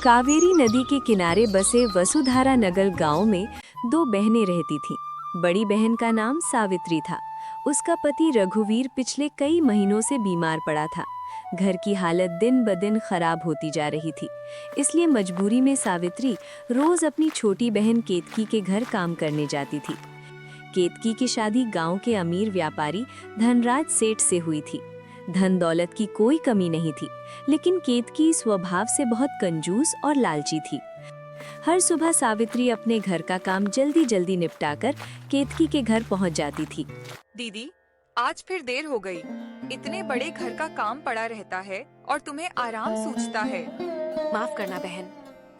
कावेरी नदी के किनारे बसे वसुधारा नगर गांव में दो बहनें रहती थीं। बड़ी बहन का नाम सावित्री था। उसका पति रघुवीर पिछले कई महीनों से बीमार पड़ा था। घर की हालत दिन ब दिन खराब होती जा रही थी, इसलिए मजबूरी में सावित्री रोज अपनी छोटी बहन केतकी के घर काम करने जाती थी। केतकी की शादी गांव के अमीर व्यापारी धनराज सेठ से हुई थी। धन दौलत की कोई कमी नहीं थी, लेकिन केतकी स्वभाव से बहुत कंजूस और लालची थी। हर सुबह सावित्री अपने घर का काम जल्दी जल्दी निपटाकर केतकी के घर पहुंच जाती थी। दीदी, आज फिर देर हो गई। इतने बड़े घर का काम पड़ा रहता है और तुम्हें आराम सूझता है। माफ करना बहन,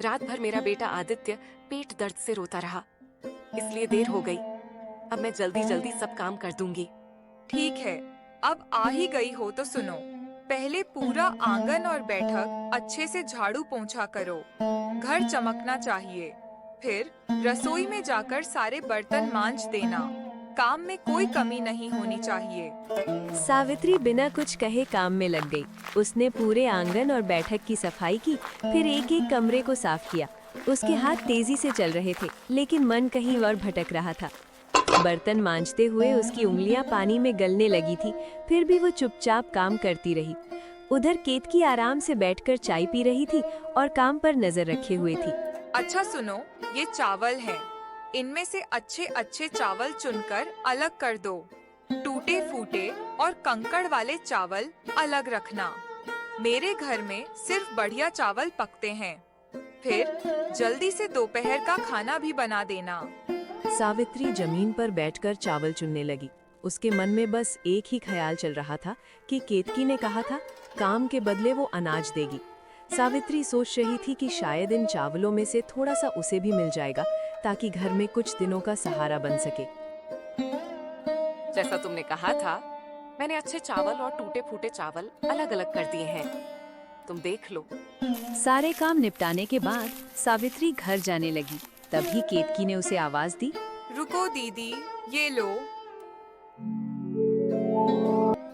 रात भर मेरा बेटा आदित्य पेट दर्द से रोता रहा, इसलिए देर हो गई। अब मैं जल्दी जल्दी सब काम कर दूंगी। ठीक है, अब आ ही गई हो तो सुनो। पहले पूरा आंगन और बैठक अच्छे से झाड़ू पोंछा करो। घर चमकना चाहिए। फिर रसोई में जाकर सारे बर्तन मांज देना। काम में कोई कमी नहीं होनी चाहिए। सावित्री बिना कुछ कहे काम में लग गई। उसने पूरे आंगन और बैठक की सफाई की, फिर एक एक कमरे को साफ किया। उसके हाथ तेजी से चल रहे थे, लेकिन मन कहीं और भटक रहा था। बर्तन मांजते हुए उसकी उंगलियां पानी में गलने लगी थी, फिर भी वो चुपचाप काम करती रही। उधर केतकी आराम से बैठकर चाय पी रही थी और काम पर नजर रखे हुए थी। अच्छा सुनो, ये चावल हैं। इनमें से अच्छे अच्छे चावल चुनकर अलग कर दो। टूटे फूटे और कंकड़ वाले चावल अलग रखना। मेरे घर में सिर्फ बढ़िया चावल पकते हैं। फिर जल्दी से दोपहर का खाना भी बना देना। सावित्री जमीन पर बैठकर चावल चुनने लगी। उसके मन में बस एक ही ख्याल चल रहा था कि केतकी ने कहा था काम के बदले वो अनाज देगी। सावित्री सोच रही थी कि शायद इन चावलों में से थोड़ा सा उसे भी मिल जाएगा, ताकि घर में कुछ दिनों का सहारा बन सके। जैसा तुमने कहा था, मैंने अच्छे चावल और टूटे फूटे चावल अलग अलग कर दिए हैं। तुम देख लो। सारे काम निपटाने के बाद सावित्री घर जाने लगी। तभी केतकी ने उसे आवाज दी, रुको दीदी, ये लो।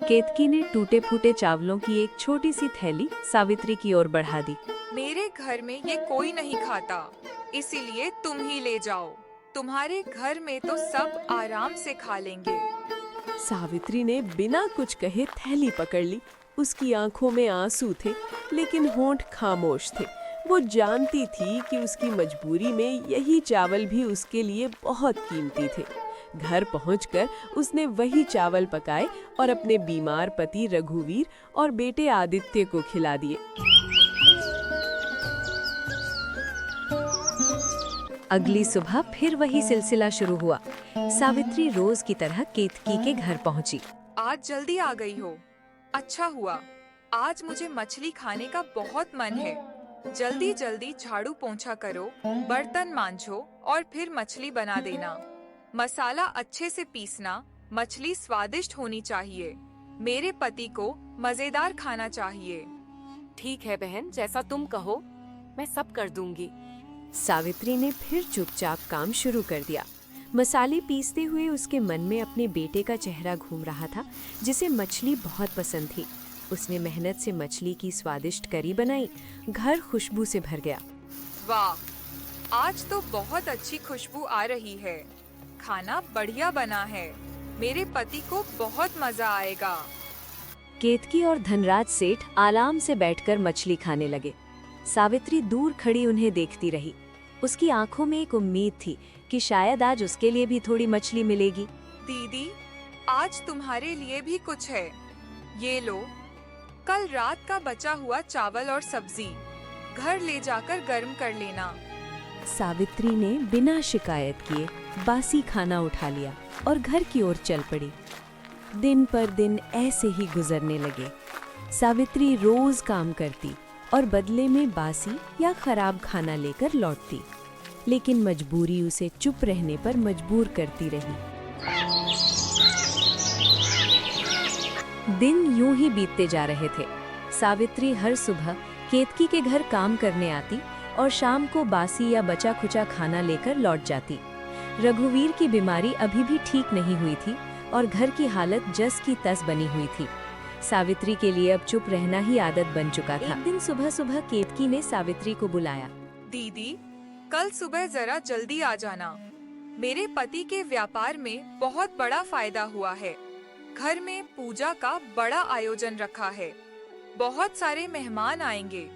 केतकी ने टूटे फूटे चावलों की एक छोटी सी थैली सावित्री की ओर बढ़ा दी। मेरे घर में ये कोई नहीं खाता, इसीलिए तुम ही ले जाओ। तुम्हारे घर में तो सब आराम से खा लेंगे। सावित्री ने बिना कुछ कहे थैली पकड़ ली। उसकी आंखों में आंसू थे, लेकिन होंठ खामोश थे। वो जानती थी कि उसकी मजबूरी में यही चावल भी उसके लिए बहुत कीमती थे। घर पहुंचकर उसने वही चावल पकाए और अपने बीमार पति रघुवीर और बेटे आदित्य को खिला दिए। अगली सुबह फिर वही सिलसिला शुरू हुआ। सावित्री रोज की तरह केतकी के घर पहुंची। आज जल्दी आ गई हो, अच्छा हुआ। आज मुझे मछली खाने का बहुत मन है। जल्दी जल्दी झाड़ू पोंछा करो, बर्तन मांझो और फिर मछली बना देना। मसाला अच्छे से पीसना। मछली स्वादिष्ट होनी चाहिए। मेरे पति को मजेदार खाना चाहिए। ठीक है बहन, जैसा तुम कहो मैं सब कर दूंगी। सावित्री ने फिर चुपचाप काम शुरू कर दिया। मसाले पीसते हुए उसके मन में अपने बेटे का चेहरा घूम रहा था, जिसे मछली बहुत पसंद थी। उसने मेहनत से मछली की स्वादिष्ट करी बनाई। घर खुशबू से भर गया। वाह, आज तो बहुत अच्छी खुशबू आ रही है। खाना बढ़िया बना है। मेरे पति को बहुत मजा आएगा। केतकी और धनराज सेठ आराम से बैठकर मछली खाने लगे। सावित्री दूर खड़ी उन्हें देखती रही। उसकी आंखों में एक उम्मीद थी कि शायद आज उसके लिए भी थोड़ी मछली मिलेगी। दीदी, आज तुम्हारे लिए भी कुछ है। ये लो, कल रात का बचा हुआ चावल और सब्जी। घर ले जाकर गर्म कर लेना। सावित्री ने बिना शिकायत किए बासी खाना उठा लिया और घर की ओर चल पड़ी। दिन पर दिन ऐसे ही गुजरने लगे। सावित्री रोज काम करती और बदले में बासी या खराब खाना लेकर लौटती, लेकिन मजबूरी उसे चुप रहने पर मजबूर करती रही। दिन यूं ही बीतते जा रहे थे। सावित्री हर सुबह केतकी के घर काम करने आती और शाम को बासी या बचा खुचा खाना लेकर लौट जाती। रघुवीर की बीमारी अभी भी ठीक नहीं हुई थी और घर की हालत जस की तस बनी हुई थी। सावित्री के लिए अब चुप रहना ही आदत बन चुका था। एक दिन सुबह सुबह केतकी ने सावित्री को बुलाया। दीदी, कल सुबह जरा जल्दी आ जाना। मेरे पति के व्यापार में बहुत बड़ा फायदा हुआ है। घर में पूजा का बड़ा आयोजन रखा है। बहुत सारे मेहमान आएंगे।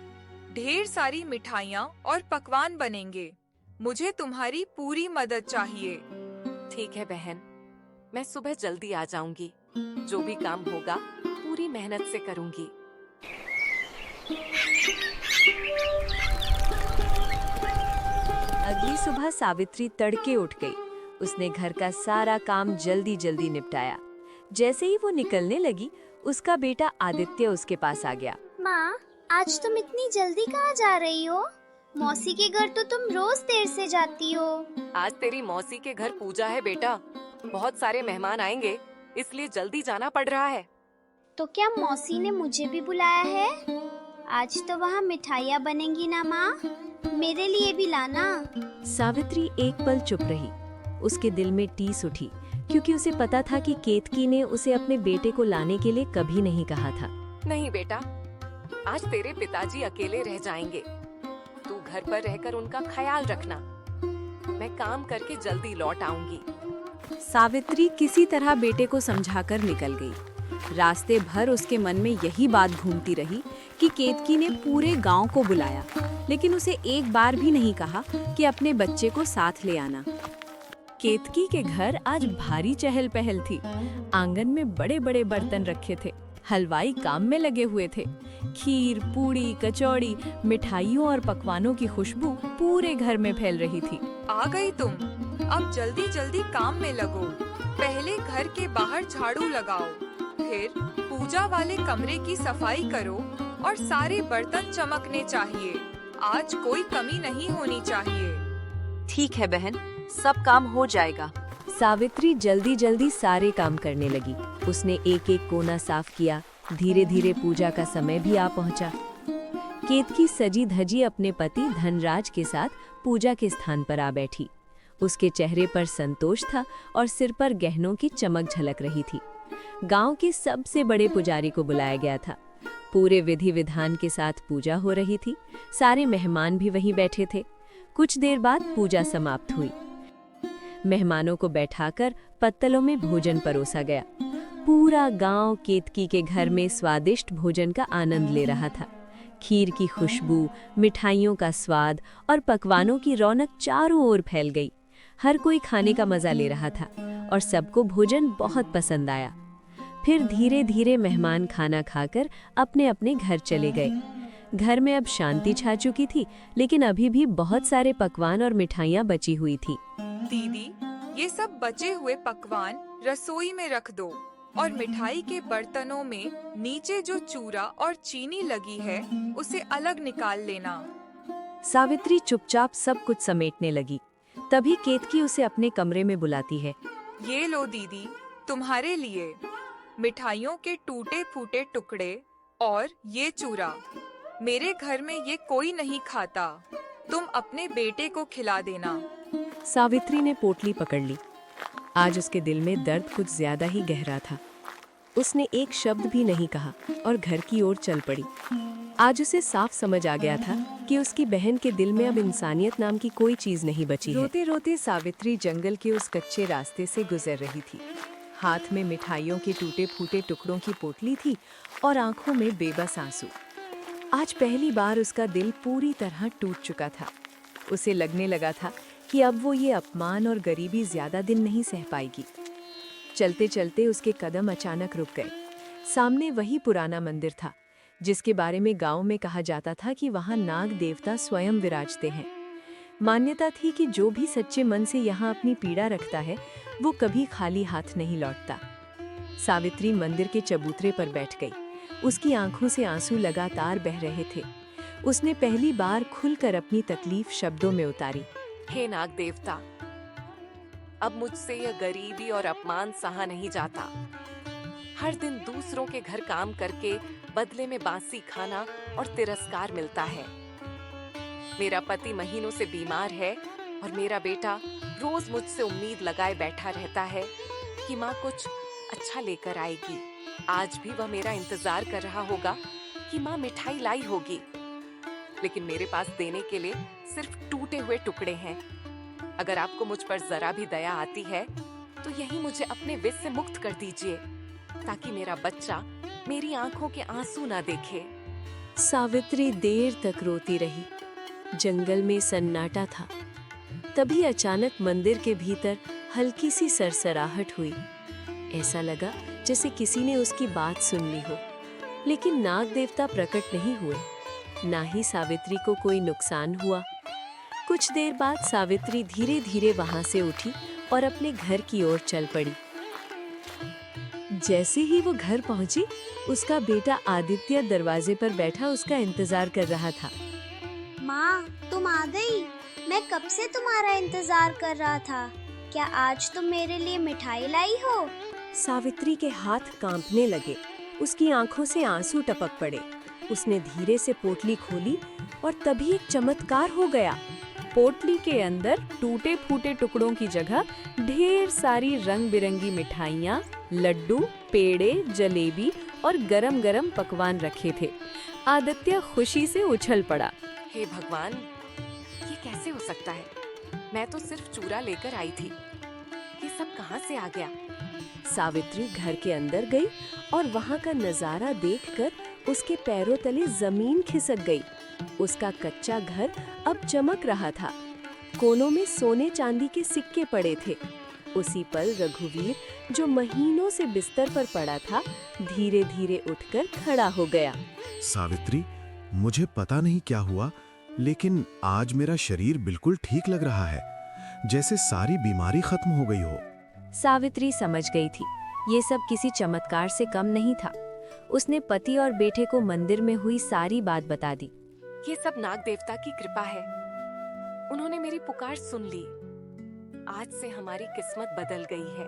ढेर सारी मिठाइयाँ और पकवान बनेंगे। मुझे तुम्हारी पूरी मदद चाहिए। ठीक है बहन, मैं सुबह जल्दी आ जाऊंगी। जो भी काम होगा पूरी मेहनत से करूंगी। अगली सुबह सावित्री तड़के उठ गई। उसने घर का सारा काम जल्दी जल्दी निपटाया। जैसे ही वो निकलने लगी, उसका बेटा आदित्य उसके पास आ गया। माँ, आज तुम इतनी जल्दी कहाँ जा रही हो? मौसी के घर तो तुम रोज देर से जाती हो। आज तेरी मौसी के घर पूजा है बेटा। बहुत सारे मेहमान आएंगे, इसलिए जल्दी जाना पड़ रहा है। तो क्या मौसी ने मुझे भी बुलाया है? आज तो वहाँ मिठाइयाँ बनेंगी ना माँ? मेरे लिए भी लाना। सावित्री एक पल चुप रही। उसके दिल में टीस उठी, क्योंकि उसे पता था कि केतकी ने उसे अपने बेटे को लाने के लिए कभी नहीं कहा था। नहीं बेटा, आज तेरे पिताजी अकेले रह जाएंगे। तू घर पर रहकर उनका ख्याल रखना। मैं काम करके जल्दी लौट आऊंगी। सावित्री किसी तरह बेटे को समझाकर निकल गई। रास्ते भर उसके मन में यही बात घूमती रही कि केतकी ने पूरे गांव को बुलाया, लेकिन उसे एक बार भी नहीं कहा कि अपने बच्चे को साथ ले आना। केतकी के घर आज भारी चहल पहल थी। आंगन में बड़े बड़े बर्तन रखे थे। हलवाई काम में लगे हुए थे। खीर, पूड़ी, कचौड़ी, मिठाइयों और पकवानों की खुशबू पूरे घर में फैल रही थी। आ गई तुम। अब जल्दी जल्दी काम में लगो। पहले घर के बाहर झाड़ू लगाओ, फिर पूजा वाले कमरे की सफाई करो और सारे बर्तन चमकने चाहिए। आज कोई कमी नहीं होनी चाहिए। ठीक है बहन, सब काम हो जाएगा। सावित्री जल्दी जल्दी सारे काम करने लगी। उसने एक एक कोना साफ किया। धीरे धीरे पूजा का समय भी आ पहुंचा। केतकी सजी धजी अपने पति धनराज के साथ पूजा के स्थान पर आ बैठी। उसके चेहरे पर संतोष था और सिर पर गहनों की चमक झलक रही थी। गांव के सबसे बड़े पुजारी को बुलाया गया था। पूरे विधि विधान के साथ पूजा हो रही थी। सारे मेहमान भी वहीं बैठे थे। कुछ देर बाद पूजा समाप्त हुई। मेहमानों को बैठाकर पत्तलों में भोजन परोसा गया। पूरा गांव केतकी के घर में स्वादिष्ट भोजन का आनंद ले रहा था। खीर की खुशबू, मिठाइयों का स्वाद और पकवानों की रौनक चारों ओर फैल गई। हर कोई खाने का मजा ले रहा था और सबको भोजन बहुत पसंद आया। फिर धीरे धीरे मेहमान खाना खाकर अपने अपने घर चले गए। घर में अब शांति छा चुकी थी, लेकिन अभी भी बहुत सारे पकवान और मिठाइयाँ बची हुई थी। दीदी, ये सब बचे हुए पकवान रसोई में रख दो और मिठाई के बर्तनों में नीचे जो चूरा और चीनी लगी है उसे अलग निकाल लेना। सावित्री चुपचाप सब कुछ समेटने लगी। तभी केतकी उसे अपने कमरे में बुलाती है। ये लो दीदी, तुम्हारे लिए मिठाइयों के टूटे फूटे टुकड़े और ये चूरा। मेरे घर में ये कोई नहीं खाता। तुम अपने बेटे को खिला देना। सावित्री ने पोटली पकड़ ली। आज उसके दिल में दर्द कुछ ज्यादा ही गहरा था। उसने एक शब्द भी नहीं कहा और घर की ओर चल पड़ी। आज उसे साफ समझ आ गया था कि उसकी बहन के दिल में अब इंसानियत नाम की कोई चीज नहीं बची है। रोते रोते सावित्री जंगल के उस कच्चे रास्ते से गुजर रही थी। हाथ में मिठाइयों के टूटे फूटे टुकड़ों की पोटली थी और आंखों में बेबस आंसू। आज पहली बार उसका दिल पूरी तरह टूट चुका था। उसे लगने लगा था कि अब वो ये अपमान और गरीबी ज्यादा दिन नहीं सह पाएगी। चलते चलते उसके कदम अचानक रुक गए। सामने वही पुराना मंदिर था जिसके बारे में गांव में कहा जाता था कि वहां नाग देवता स्वयं विराजते हैं। मान्यता थी कि जो भी सच्चे मन से यहाँ अपनी पीड़ा रखता है वो कभी खाली हाथ नहीं लौटता। सावित्री मंदिर के चबूतरे पर बैठ गई। उसकी आंखों से आंसू लगातार बह रहे थे। उसने पहली बार खुलकर अपनी तकलीफ शब्दों में उतारी। हे नाग देवता, अब मुझसे यह गरीबी और अपमान सहा नहीं जाता। हर दिन दूसरों के घर काम करके बदले में बासी खाना और तिरस्कार मिलता है। मेरा पति महीनों से बीमार है और मेरा बेटा रोज मुझसे उम्मीद लगाए बैठा रहता है कि माँ कुछ अच्छा लेकर आएगी। आज भी वह मेरा इंतजार कर रहा होगा कि माँ मिठाई लाई होगी, लेकिन मेरे पास देने के लिए सिर्फ टूटे हुए टुकड़े हैं। अगर आपको मुझ पर जरा भी दया आती है तो यही मुझे अपने विष से मुक्त कर दीजिए, ताकि मेरा बच्चा मेरी आंखों के आंसू ना देखे। सावित्री देर तक रोती रही। जंगल में सन्नाटा था। तभी अचानक मंदिर के भीतर हल्की सी सरसराहट हुई। ऐसा लगा जैसे किसी ने उसकी बात सुन ली हो, लेकिन नाग देवता प्रकट नहीं हुए, ना ही सावित्री को कोई नुकसान हुआ। कुछ देर बाद सावित्री धीरे धीरे वहां से उठी और अपने घर की ओर चल पड़ी। जैसे ही वो घर पहुंची, उसका बेटा आदित्य दरवाजे पर बैठा उसका इंतजार कर रहा था। माँ, तुम आ गई। मैं कब से तुम्हारा इंतजार कर रहा था। क्या आज तुम मेरे लिए मिठाई लाई हो? सावित्री के हाथ कांपने लगे। उसकी आंखों से आंसू टपक पड़े। उसने धीरे से पोटली खोली और तभी एक चमत्कार हो गया। पोटली के अंदर टूटे फूटे टुकड़ों की जगह ढेर सारी रंग बिरंगी मिठाइयाँ, लड्डू, पेड़े, जलेबी और गरम गरम पकवान रखे थे। आदित्य खुशी से उछल पड़ा। हे भगवान, ये कैसे हो सकता है? मैं तो सिर्फ चूरा लेकर आई थी। ये सब कहाँ से आ गया? सावित्री घर के अंदर गई और वहाँ का नजारा देखकर उसके पैरों तले जमीन खिसक गई। उसका कच्चा घर अब चमक रहा था। कोनों में सोने चांदी के सिक्के पड़े थे। उसी पल रघुवीर, जो महीनों से बिस्तर पर पड़ा था, धीरे धीरे उठकर खड़ा हो गया। सावित्री, मुझे पता नहीं क्या हुआ, लेकिन आज मेरा शरीर बिल्कुल ठीक लग रहा है, जैसे सारी बीमारी खत्म हो गई हो। सावित्री समझ गई थी, ये सब किसी चमत्कार से कम नहीं था। उसने पति और बेटे को मंदिर में हुई सारी बात बता दी। ये सब नाग देवता की कृपा है। उन्होंने मेरी पुकार सुन ली। आज से हमारी किस्मत बदल गई है।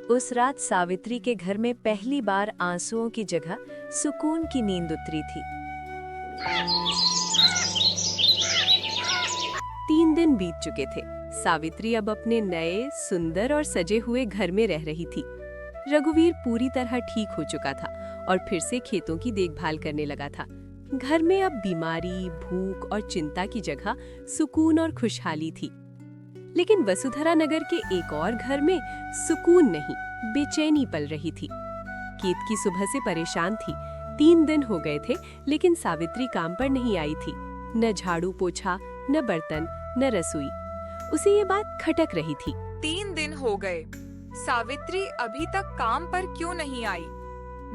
उस रात सावित्री के घर में पहली बार आंसुओं की जगह सुकून की नींद उतरी थी। 3 दिन बीत चुके थे। सावित्री अब अपने नए, सुंदर और सजे हुए घर में रह रही थी। रघुवीर पूरी तरह ठीक हो चुका था और फिर से खेतों की देखभाल करने लगा था। घर में अब बीमारी, भूख और चिंता की जगह सुकून और खुशहाली थी। लेकिन वसुधरा नगर के एक और घर में सुकून नहीं, बेचैनी पल रही थी। केतकी सुबह से परेशान थी। 3 दिन हो गए थे, लेकिन सावित्री काम पर नहीं आई थी। न झाड़ू पोछा, न बर्तन, न रसोई। उसे ये बात खटक रही थी। 3 दिन हो गए, सावित्री अभी तक काम पर क्यों नहीं आई?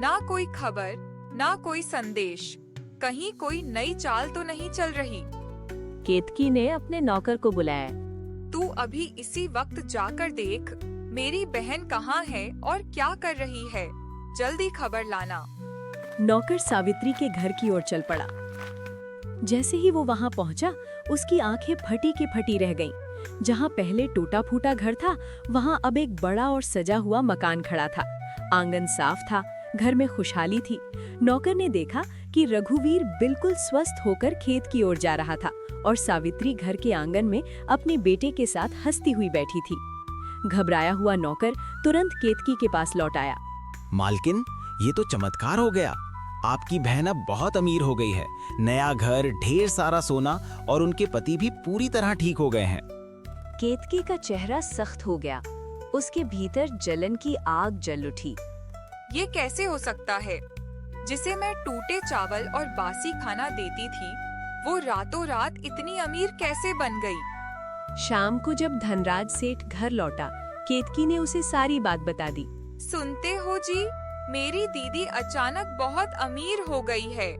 ना कोई खबर, ना कोई संदेश। कहीं कोई नई चाल तो नहीं चल रही? केतकी ने अपने नौकर को बुलाया। तू अभी इसी वक्त जाकर देख, मेरी बहन कहाँ है और क्या कर रही है। जल्दी खबर लाना। नौकर सावित्री के घर की ओर चल पड़ा। जैसे ही वो वहां पहुंचा, उसकी आंखें फटी की फटी रह गईं। जहां पहले टूटा फूटा घर था, वहां अब एक बड़ा और सजा हुआ मकान खड़ा था। आंगन साफ था, घर में खुशहाली थी। नौकर ने देखा कि रघुवीर बिल्कुल स्वस्थ होकर खेत की ओर जा रहा था और सावित्री घर के आंगन में अपने बेटे के साथ हंसती हुई बैठी थी। घबराया हुआ नौकर तुरंत केतकी के पास लौट आया। मालकिन, ये तो चमत्कार हो गया। आपकी बहन अब बहुत अमीर हो गई है। नया घर, ढेर सारा सोना और उनके पति भी पूरी तरह ठीक हो गए हैं। केतकी का चेहरा सख्त हो गया। उसके भीतर जलन की आग जल उठी। ये कैसे हो सकता है? जिसे मैं टूटे चावल और बासी खाना देती थी, वो रातों रात इतनी अमीर कैसे बन गई? शाम को जब धनराज सेठ घर लौटा, केतकी ने उसे सारी बात बता दी। सुनते हो जी, मेरी दीदी अचानक बहुत अमीर हो गई है।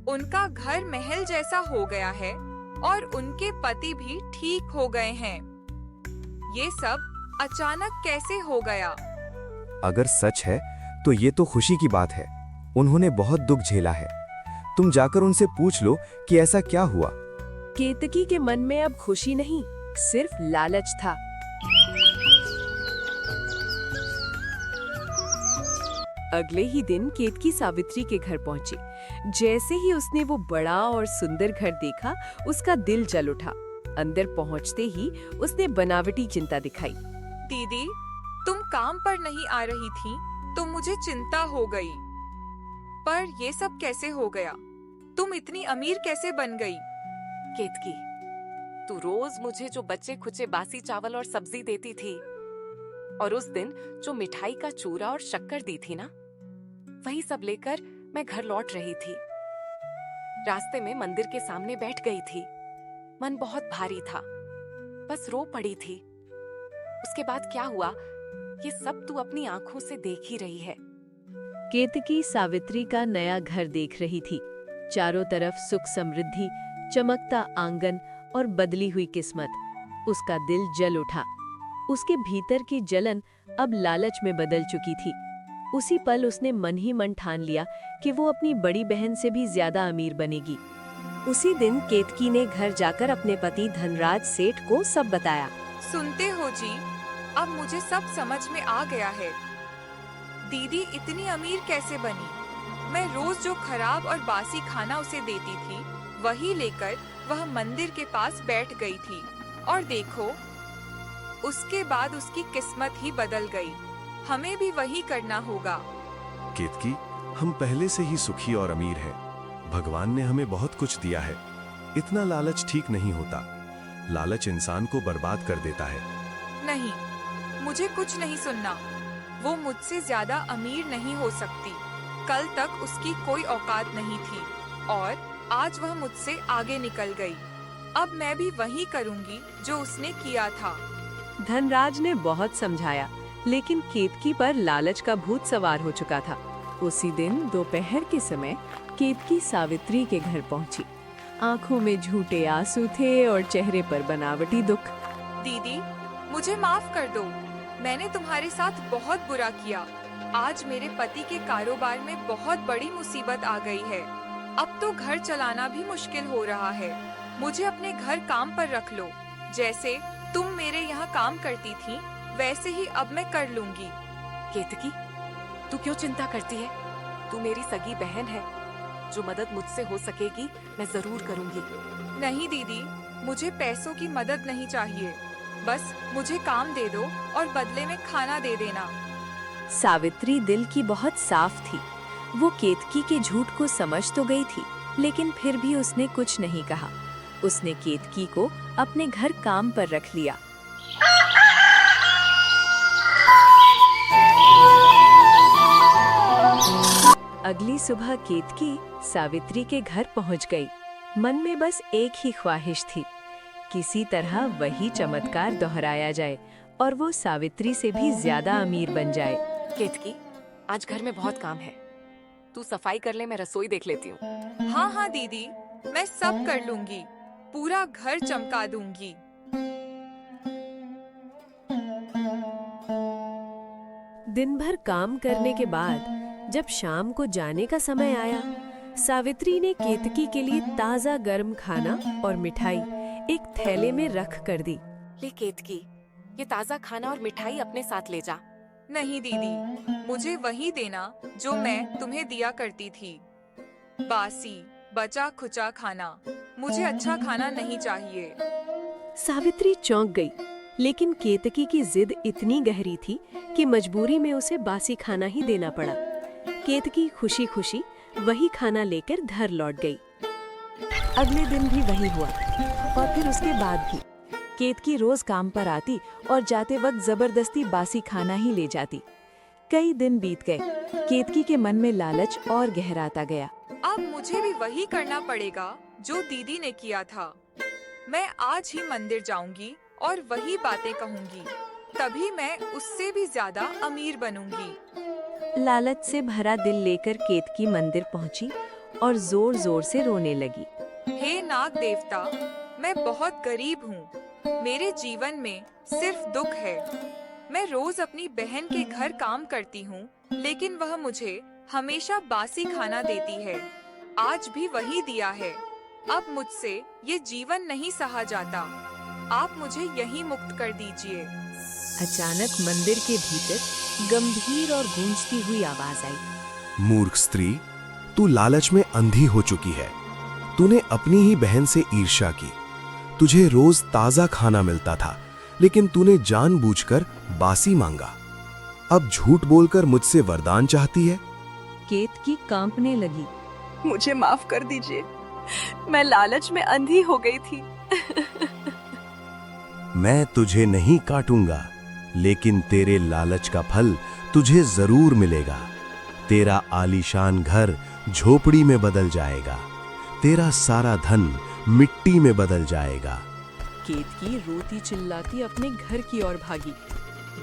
उनका घर महल जैसा हो गया है और उनके पति भी ठीक हो गए हैं। ये सब अचानक कैसे हो गया? अगर सच है तो ये तो खुशी की बात है। उन्होंने बहुत दुख झेला है। तुम जाकर उनसे पूछ लो कि ऐसा क्या हुआ। केतकी के मन में अब खुशी नहीं, सिर्फ लालच था। अगले ही दिन केतकी सावित्री के घर पहुंची। जैसे ही उसने वो बड़ा और सुंदर घर देखा, उसका दिल जल उठा। अंदर पहुंचते ही उसने बनावटी चिंता दिखाई। दीदी, तुम काम पर नहीं आ रही थी, तो मुझे चिंता हो गई। पर ये सब कैसे हो गया? तुम इतनी अमीर कैसे बन गई? केतकी, तू रोज मुझे जो बचे खुचे बासी चावल और सब्जी देती थी और उस दिन जो मिठाई का चूरा और शक्कर दी थी ना, वही सब लेकर मैं घर लौट रही थी। रास्ते में मंदिर के सामने बैठ गई थी। मन बहुत भारी था, बस रो पड़ी थी। उसके बाद क्या हुआ, ये सब तू अपनी आंखों से देख ही रही है। केतकी सावित्री का नया घर देख रही थी। चारों तरफ सुख समृद्धि, चमकता आंगन और बदली हुई किस्मत। उसका दिल जल उठा। उसके भीतर की जलन अब लालच में बदल चुकी थी। उसी पल उसने मन ही मन ठान लिया कि वो अपनी बड़ी बहन से भी ज्यादा अमीर बनेगी। उसी दिन केतकी ने घर जाकर अपने पति धनराज सेठ को सब बताया। सुनते हो जी, अब मुझे सब समझ में आ गया है। दीदी इतनी अमीर कैसे बनी? मैं रोज जो खराब और बासी खाना उसे देती थी, वही लेकर वह मंदिर के पास बैठ गई थी। और देखो, उसके बाद उसकी किस्मत ही बदल गई। हमें भी वही करना होगा। केतकी, हम पहले से ही सुखी और अमीर हैं। भगवान ने हमें बहुत कुछ दिया है। इतना लालच ठीक नहीं होता। लालच इंसान को बर्बाद कर देता है। नहीं, मुझे कुछ नहीं सुनना। वो मुझसे ज्यादा अमीर नहीं हो सकती। कल तक उसकी कोई औकात नहीं थी और आज वह मुझसे आगे निकल गई। अब मैं भी वही करूंगी जो उसने किया था। धनराज ने बहुत समझाया, लेकिन केतकी पर लालच का भूत सवार हो चुका था। उसी दिन दोपहर के समय केतकी सावित्री के घर पहुंची। आंखों में झूठे आंसू थे और चेहरे पर बनावटी दुख। दीदी, मुझे माफ कर दो। मैंने तुम्हारे साथ बहुत बुरा किया। आज मेरे पति के कारोबार में बहुत बड़ी मुसीबत आ गई है। अब तो घर चलाना भी मुश्किल हो रहा है। मुझे अपने घर काम पर रख लो। जैसे तुम मेरे यहाँ काम करती थी, वैसे ही अब मैं कर लूंगी। केतकी, तू क्यों चिंता करती है? तू मेरी सगी बहन है। जो मदद मुझसे हो सकेगी मैं जरूर करूंगी। नहीं दीदी, मुझे पैसों की मदद नहीं चाहिए। बस मुझे काम दे दो और बदले में खाना दे देना। सावित्री दिल की बहुत साफ थी। वो केतकी के झूठ को समझ तो गई थी, लेकिन फिर भी उसने कुछ नहीं कहा। उसने केतकी को अपने घर काम पर रख लिया। अगली सुबह केतकी सावित्री के घर पहुंच गई। मन में बस एक ही ख्वाहिश थी, किसी तरह वही चमत्कार दोहराया जाए और वो सावित्री से भी ज्यादा अमीर बन जाए। केतकी, आज घर में बहुत काम है। तू सफाई कर ले, मैं रसोई देख लेती हूँ। हाँ हाँ दीदी, मैं सब कर लूंगी। पूरा घर चमका दूंगी। दिन भर काम करने के बाद जब शाम को जाने का समय आया, सावित्री ने केतकी के लिए ताजा गर्म खाना और मिठाई एक थैले में रख कर दी। ले केतकी, ये ताजा खाना और मिठाई अपने साथ ले जा। नहीं दीदी, मुझे वही देना जो मैं तुम्हें दिया करती थी। बासी बचा खुचा खाना, मुझे अच्छा खाना नहीं चाहिए। सावित्री चौंक गई, लेकिन केतकी की जिद इतनी गहरी थी कि मजबूरी में उसे बासी खाना ही देना पड़ा। केतकी खुशी खुशी वही खाना लेकर घर लौट गई। अगले दिन भी वही हुआ और फिर उसके बाद भी। केतकी रोज काम पर आती और जाते वक्त जबरदस्ती बासी खाना ही ले जाती। कई दिन बीत गए। केतकी के मन में लालच और गहराता गया। अब मुझे भी वही करना पड़ेगा जो दीदी ने किया था। मैं आज ही मंदिर जाऊंगी और वही बातें कहूंगी, तभी मैं उससे भी ज्यादा अमीर बनूंगी। लालच से भरा दिल लेकर केतकी मंदिर पहुंची और जोर जोर से रोने लगी। हे नाग देवता, मैं बहुत गरीब हूँ। मेरे जीवन में सिर्फ दुख है। मैं रोज अपनी बहन के घर काम करती हूँ, लेकिन वह मुझे हमेशा बासी खाना देती है। आज भी वही दिया है। अब मुझसे ये जीवन नहीं सहा जाता। आप मुझे यहीं मुक्त कर दीजिए। अचानक मंदिर के भीतर गंभीर और गूंजती हुई आवाज आई। मूर्ख स्त्री, तू लालच में अंधी हो चुकी है। तूने अपनी ही बहन से ईर्ष्या की। तुझे रोज ताजा खाना मिलता था, लेकिन तूने जानबूझकर बासी मांगा। अब झूठ बोलकर मुझसे वरदान चाहती है। केतकी कांपने लगी। मुझे माफ कर दीजिए, मैं लालच में अंधी हो गई थी। मैं तुझे नहीं काटूंगा, लेकिन तेरे लालच का फल तुझे जरूर मिलेगा। तेरा आलीशान घर झोपड़ी में बदल जाएगा, तेरा सारा धन मिट्टी में बदल जाएगा। केतकी रोती चिल्लाती अपने घर की ओर भागी।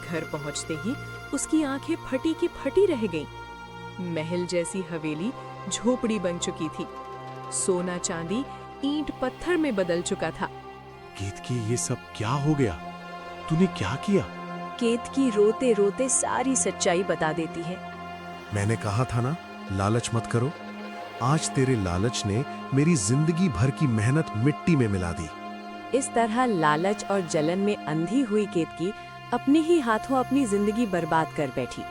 घर पहुंचते ही उसकी आंखें फटी की फटी रह गईं। महल जैसी हवेली झोपड़ी बन चुकी थी। सोना चांदी ईंट पत्थर में बदल चुका था। केतकी, ये सब क्या हो गया? तूने क्या किया? केतकी रोते रोते सारी सच्चाई बता देती है। मैंने कहा था ना, लालच मत करो। आज तेरे लालच ने मेरी जिंदगी भर की मेहनत मिट्टी में मिला दी। इस तरह लालच और जलन में अंधी हुई केतकी अपने ही हाथों अपनी जिंदगी बर्बाद कर बैठी।